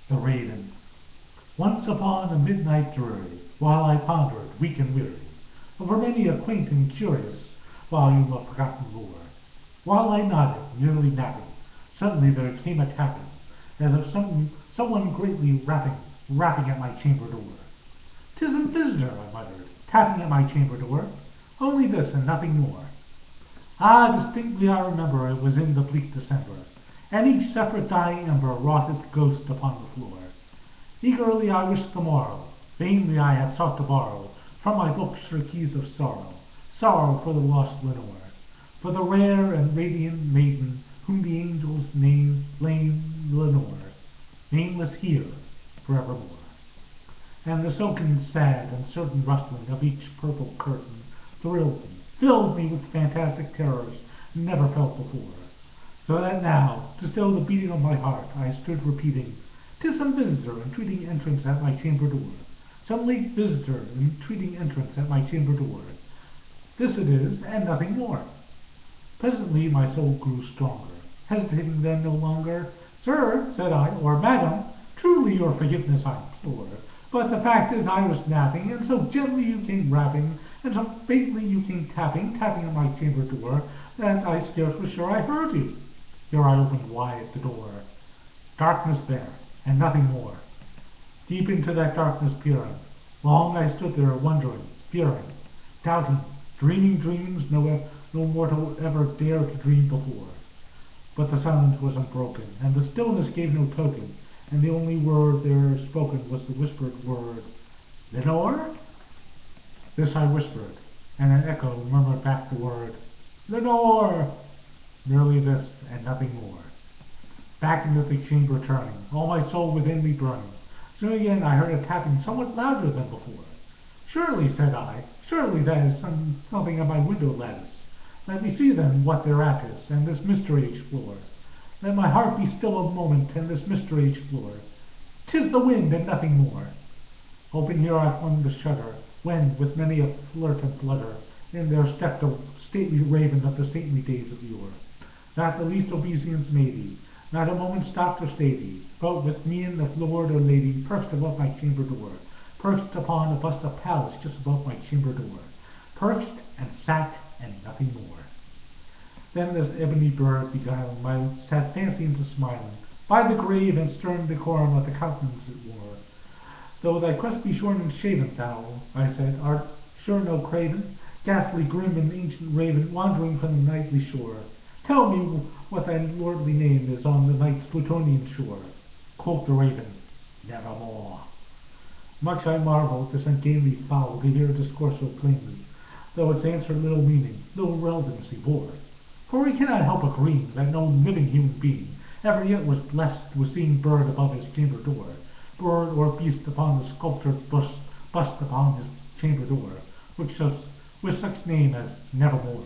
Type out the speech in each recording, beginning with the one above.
The Raven. Once upon a midnight dreary, while I pondered, weak and weary, over many a quaint and curious volume of forgotten lore, while I nodded, nearly napping, suddenly there came a tapping, as of someone greatly rapping at my chamber door. "'Tis a visitor," I muttered, tapping at my chamber door. "Only this, and nothing more." Ah, distinctly I remember it was in the bleak December, and each separate dying ember wrought its ghost upon the floor. Eagerly I wished the morrow, vainly I had sought to borrow from my books her keys of sorrow, sorrow for the lost Lenore, for the rare and radiant maiden whom the angels name Lenore, nameless here forevermore. And the silken, sad, uncertain rustling of each purple curtain thrilled me, filled me with fantastic terrors never felt before. So that now, to still the beating of my heart, I stood repeating, "'Tis some visitor entreating entrance at my chamber door. Some late visitor entreating entrance at my chamber door. This it is, and nothing more." Presently my soul grew stronger, hesitating then no longer. "Sir," said I, "or madam, truly your forgiveness I implore. But the fact is I was napping, and so gently you came rapping, and so faintly you came tapping at my chamber door, that I scarce was sure I heard you." Here I opened wide the door. Darkness there, and nothing more. Deep into that darkness peering, long I stood there wondering, fearing, doubting, dreaming dreams no mortal ever dared to dream before. But the silence was unbroken, and the stillness gave no token, and the only word there spoken was the whispered word, "Lenore?" This I whispered, and an echo murmured back the word, "Lenore!" Merely this, and nothing more. Back into the chamber turning, all my soul within me burning. Soon again I heard a tapping somewhat louder than before. "Surely," said I, "surely that is something at my window lattice. Let me see then what thereat is, and this mystery explore. Let my heart be still a moment, and this mystery explore. 'Tis the wind, and nothing more." Open here I flung the shutter, when, with many a flirt and flutter, in there stepped a stately raven of the saintly days of yore. Not the least obeisance made he, not a moment stopped or stayed he, but with mien of lord or lady perched above my chamber door, perched upon a bust of Pallas just above my chamber door, perched and sat and nothing more. Then this ebony bird beguiled my sad fancy into smiling, by the grave and stern decorum of the countenance it wore. "Though thy crest be shorn and shaven, thou," I said, "art sure no craven, ghastly, grim, and ancient raven, wandering from the nightly shore. Tell me what thy lordly name is on the night's Plutonian shore." Quoth the raven, "Nevermore." Much I marveled this ungainly fowl to hear discourse so plainly, though its answer little meaning, little relevancy bore. For we cannot help agreeing that no living human being ever yet was blessed with seeing bird above his chamber door, bird or beast upon the sculptured bust upon his chamber door, with such name as Nevermore.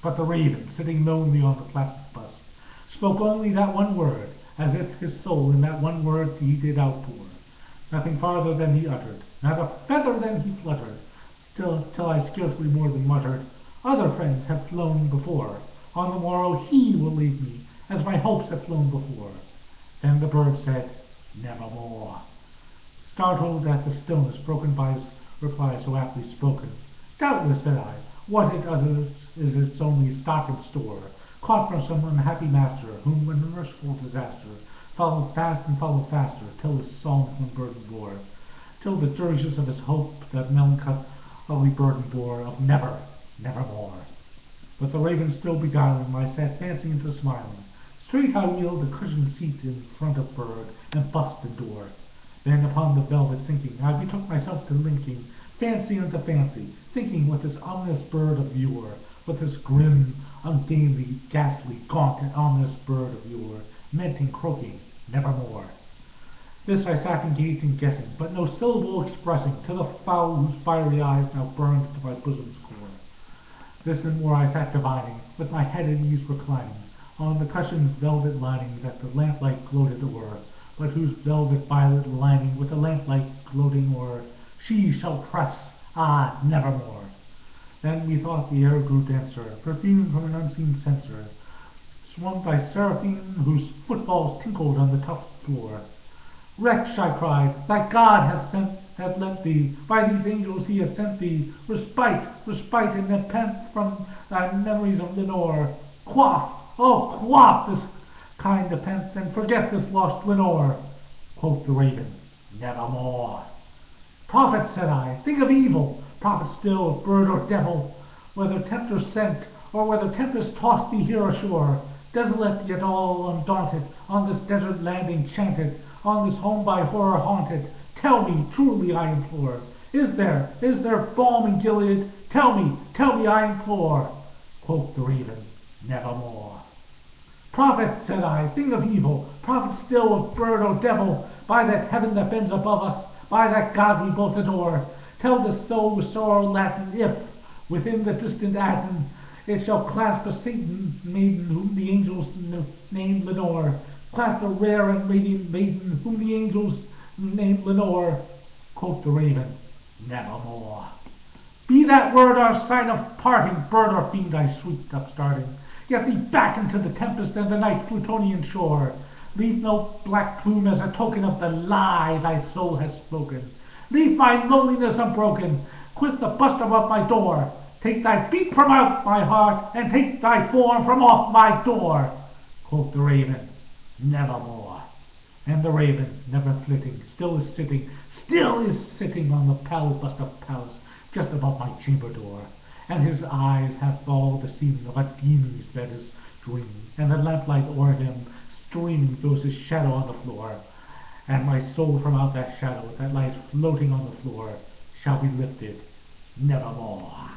But the raven, sitting lonely on the placid bust, spoke only that one word, as if his soul in that one word he did outpour. Nothing farther than he uttered, not a feather than he fluttered, till I scarcely more than muttered, "Other friends have flown before. On the morrow he will leave me, as my hopes have flown before." Then the bird said, "Nevermore." Startled at the stillness broken by his reply so aptly spoken. "Doubtless," said I, "what it utters is its only stock and store, caught from some unhappy master, whom a merciful disaster followed fast and followed faster, till his songs unburdened bore, till the dirges of his hope that melancholy burden bore of nevermore. But the raven still beguiling my sad fancy into smiling, straight I wheeled the cushioned seat in front of bird, and bust and door. Then upon the velvet sinking, I betook myself to linking fancy unto fancy, thinking what this ominous bird of yore, what this grim, ungainly, ghastly, gaunt, and ominous bird of yore meant in croaking nevermore. This I sat engaged in guessing, but no syllable expressing, to the fowl whose fiery eyes now burned to my bosom's core. This and more I sat divining, with my head at ease reclining, on the cushion's velvet lining that the lamplight gloated o'er, but whose velvet violet lining with the lamplight gloating o'er, she shall press, nevermore. Then methought the air grew denser, perfumed from an unseen censer, swung by seraphim whose footfalls tinkled on the tough floor. Wretch, I cried, thy God hath lent thee, by these angels he hath sent thee, respite, and nepenthe from thy memories of Lenore. Quaff, oh quaff this kind nepenthe, and forget this lost Lenore. Quoth the raven, nevermore. Prophet, said I, think of evil, prophet still of bird or devil, whether tempter sent, or whether tempest tossed thee here ashore, desolate yet all undaunted, on this desert land enchanted, on this home by horror haunted. Tell me, truly I implore, is there balm in Gilead? Tell me, I implore. Quoth the raven, nevermore. Prophet, said I, thing of evil, prophet still of bird or devil, by that heaven that bends above us, by that God we both adore, tell this soul with sorrow Latin, if, within the distant Aten, it shall clasp a Satan maiden whom the angels named Lenore, clasp a rare and radiant maiden whom the angels named Lenore. Quoth the raven, nevermore. Be that word our sign of parting, bird or fiend, I shrieked, upstarting. Get thee back into the tempest and the night Plutonian shore. Leave no black plume as a token of the lie thy soul has spoken. Leave my loneliness unbroken. Quit the bust above my door. Take thy feet from out my heart, and take thy form from off my door. Quoth the raven, nevermore. And the raven, never flitting, still is sitting on the pallid bust of Pallas, just above my chamber door. And his eyes hath all the seeming of a demon's that is dreaming, and the lamplight o'er him streaming throws his shadow on the floor. And my soul from out that shadow that lies floating on the floor shall be lifted nevermore.